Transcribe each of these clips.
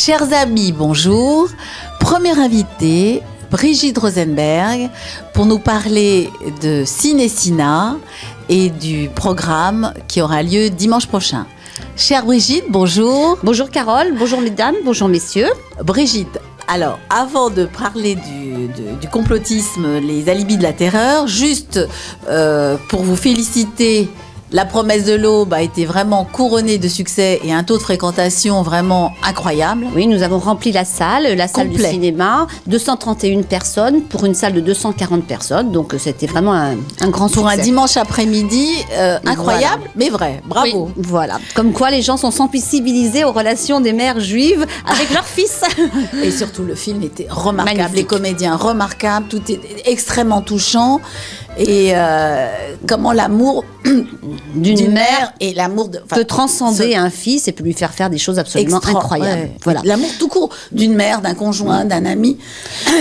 Chers amis, bonjour. Première invitée, Brigitte Rosenberg, pour nous parler de Ciné-Cina et du programme qui aura lieu dimanche prochain. Chère Brigitte, bonjour. Bonjour Carole, bonjour mesdames, bonjour messieurs. Brigitte, alors avant de parler du complotisme, les alibis de la terreur, juste pour vous féliciter, La Promesse de l'Aube a été vraiment couronnée de succès et un taux de fréquentation vraiment incroyable. Oui, nous avons rempli la salle du cinéma, 231 personnes pour une salle de 240 personnes, donc c'était vraiment un grand succès. Pour un dimanche après-midi, incroyable, voilà. Mais vrai, bravo. Oui, voilà, comme quoi les gens sont sensibilisés aux relations des mères juives avec leurs fils. Et surtout le film était remarquable, magnifique. Les comédiens remarquables, tout est extrêmement touchant. Et comment l'amour d'une mère et l'amour peut transcender un fils et peut lui faire des choses absolument incroyables. Ouais. Voilà. L'amour tout court d'une mère, d'un conjoint, d'un ami,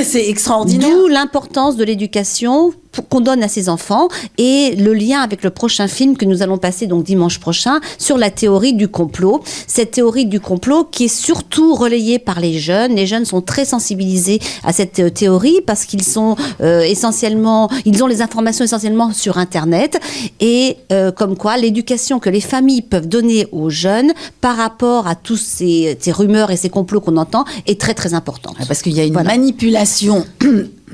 c'est extraordinaire. D'où l'importance de l'éducation qu'on donne à ses enfants et le lien avec le prochain film que nous allons passer donc dimanche prochain sur la théorie du complot. Cette théorie du complot qui est surtout relayée par les jeunes. Les jeunes sont très sensibilisés à cette théorie parce qu'ils sont ils ont les informations essentiellement sur Internet et comme quoi l'éducation que les familles peuvent donner aux jeunes par rapport à tous ces rumeurs et ces complots qu'on entend est très très importante. Parce qu'il y a une manipulation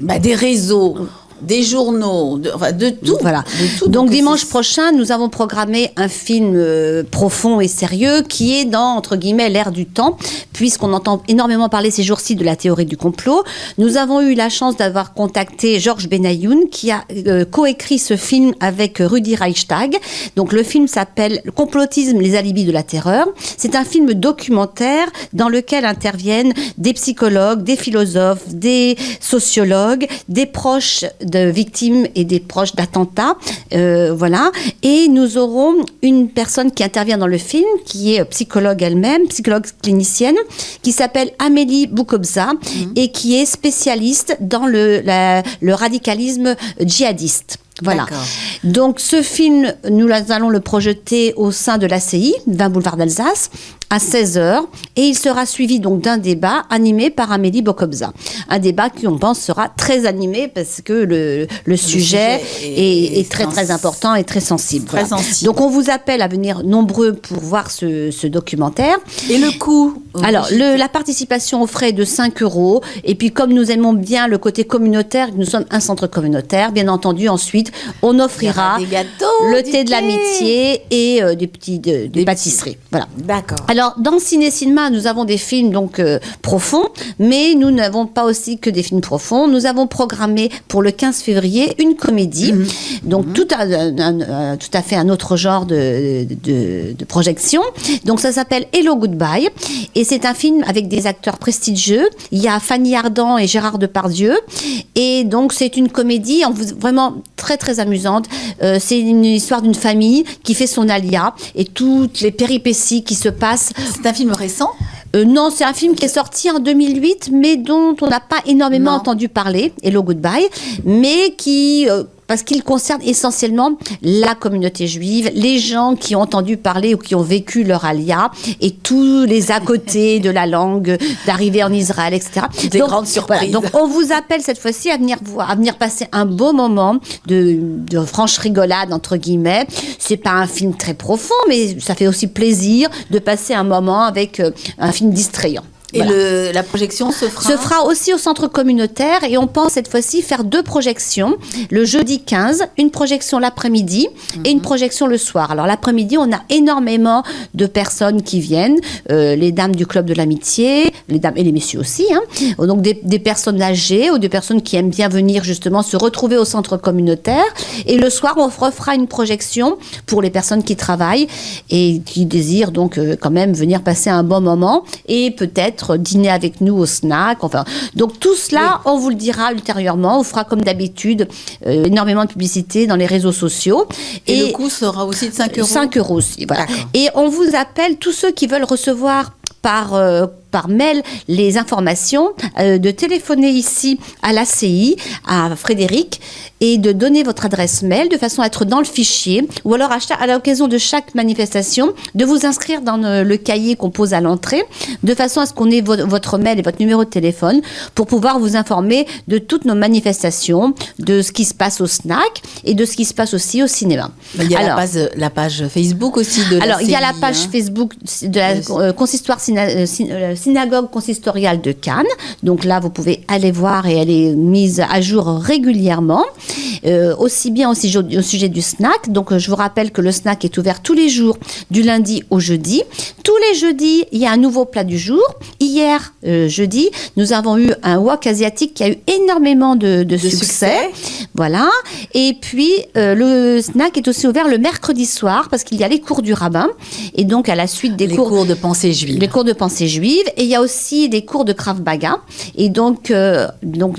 des réseaux, des journaux, de tout. Voilà. De tout. Donc dimanche prochain, nous avons programmé un film profond et sérieux qui est dans, entre guillemets, l'ère du temps, puisqu'on entend énormément parler ces jours-ci de la théorie du complot. Nous avons eu la chance d'avoir contacté Georges Benayoun qui a coécrit ce film avec Rudi Reichstag. Donc le film s'appelle « Complotisme, les alibis de la terreur ». C'est un film documentaire dans lequel interviennent des psychologues, des philosophes, des sociologues, des proches de victimes et des proches d'attentats, voilà. Et nous aurons une personne qui intervient dans le film, qui est psychologue elle-même, psychologue clinicienne, qui s'appelle Amélie Boukobza et qui est spécialiste dans le radicalisme djihadiste. Voilà. D'accord. Donc ce film, nous allons le projeter au sein de l'ACI, 20 boulevard d'Alsace, à 16h, et il sera suivi donc d'un débat animé par Amélie Boukobza. Un débat qui, on pense, sera très animé parce que le sujet est très très important et très sensible. Très voilà. sensible. Donc on vous appelle à venir nombreux pour voir ce documentaire. Et le coût? Alors, la participation aux frais est de 5 €. Et puis, comme nous aimons bien le côté communautaire, nous sommes un centre communautaire, bien entendu, ensuite, on offrira des gâteaux, le thé de l'amitié et des pâtisseries. Voilà. D'accord. Alors, dans Ciné-Cinéma, nous avons des films donc profonds, mais nous n'avons pas aussi que des films profonds. Nous avons programmé pour le 15 février une comédie, donc tout à fait un autre genre de projection. Donc, ça s'appelle Hello Goodbye. Et c'est un film avec des acteurs prestigieux. Il y a Fanny Ardant et Gérard Depardieu. Et donc, c'est une comédie vraiment très, très amusante. C'est une histoire d'une famille qui fait son alia et toutes les péripéties qui se passent. C'est un film récent? Non, c'est un film qui est sorti en 2008, mais dont on n'a pas énormément entendu parler, Hello Goodbye, mais parce qu'il concerne essentiellement la communauté juive, les gens qui ont entendu parler ou qui ont vécu leur alia, et tous les à côté de la langue, d'arriver en Israël, etc. Des grandes surprises. Voilà, donc on vous appelle cette fois-ci à venir passer un beau moment de franche rigolade, entre guillemets. C'est pas un film très profond, mais ça fait aussi plaisir de passer un moment avec un film distrayant. Et voilà. La projection se fera aussi au centre communautaire et on pense cette fois-ci faire 2 projections. Le jeudi 15, une projection l'après-midi et une projection le soir. Alors l'après-midi, on a énormément de personnes qui viennent, les dames du club de l'amitié, les dames et les messieurs aussi, hein. Donc des personnes âgées ou des personnes qui aiment bien venir justement se retrouver au centre communautaire. Et le soir, on refera une projection pour les personnes qui travaillent et qui désirent donc quand même venir passer un bon moment et peut-être dîner avec nous au snack. Enfin, donc tout cela, on vous le dira ultérieurement. On fera comme d'habitude énormément de publicité dans les réseaux sociaux. Et le coût sera aussi de 5 €? 5 € aussi, voilà. D'accord. Et on vous appelle, tous ceux qui veulent recevoir par mail les informations, de téléphoner ici à l'ACI, à Frédéric, et de donner votre adresse mail de façon à être dans le fichier, ou alors à l'occasion de chaque manifestation, de vous inscrire dans le cahier qu'on pose à l'entrée, de façon à ce qu'on ait votre mail et votre numéro de téléphone pour pouvoir vous informer de toutes nos manifestations, de ce qui se passe au snack et de ce qui se passe aussi au cinéma. Il y a la page Facebook aussi de la alors, il y a la CI, page Facebook de la consistoire synagogue consistoriale de Cannes. Donc là, vous pouvez aller voir et elle est mise à jour régulièrement. Aussi bien au sujet du snack. Donc, je vous rappelle que le snack est ouvert tous les jours, du lundi au jeudi. Tous les jeudis, il y a un nouveau plat du jour. Hier, jeudi, nous avons eu un wok asiatique qui a eu énormément de succès. Voilà. Et puis, le snack est aussi ouvert le mercredi soir parce qu'il y a les cours du rabbin. Et donc, à la suite des cours de pensée juive. Les cours de pensée juive. Et il y a aussi des cours de Krav Maga. Et donc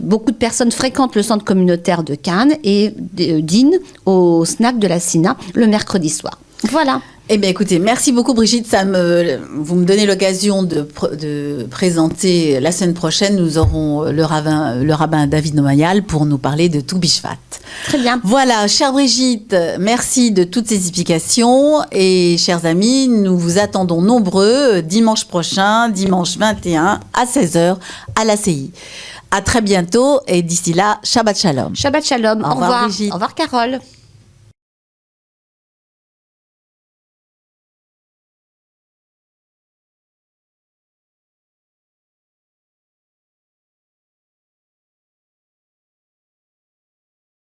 beaucoup de personnes fréquentent le centre communautaire de Cannes et dînent au snack de la Sina le mercredi soir. Voilà. Eh bien, écoutez, merci beaucoup, Brigitte. Vous me donnez l'occasion de présenter la semaine prochaine. Nous aurons le rabbin David Nomayal pour nous parler de Tou Bishvat. Très bien. Voilà, chère Brigitte, merci de toutes ces explications. Et chers amis, nous vous attendons nombreux dimanche prochain, dimanche 21 à 16h à la CI. À très bientôt et d'ici là, Shabbat Shalom. Shabbat Shalom. Au revoir. Brigitte. Au revoir, Carole.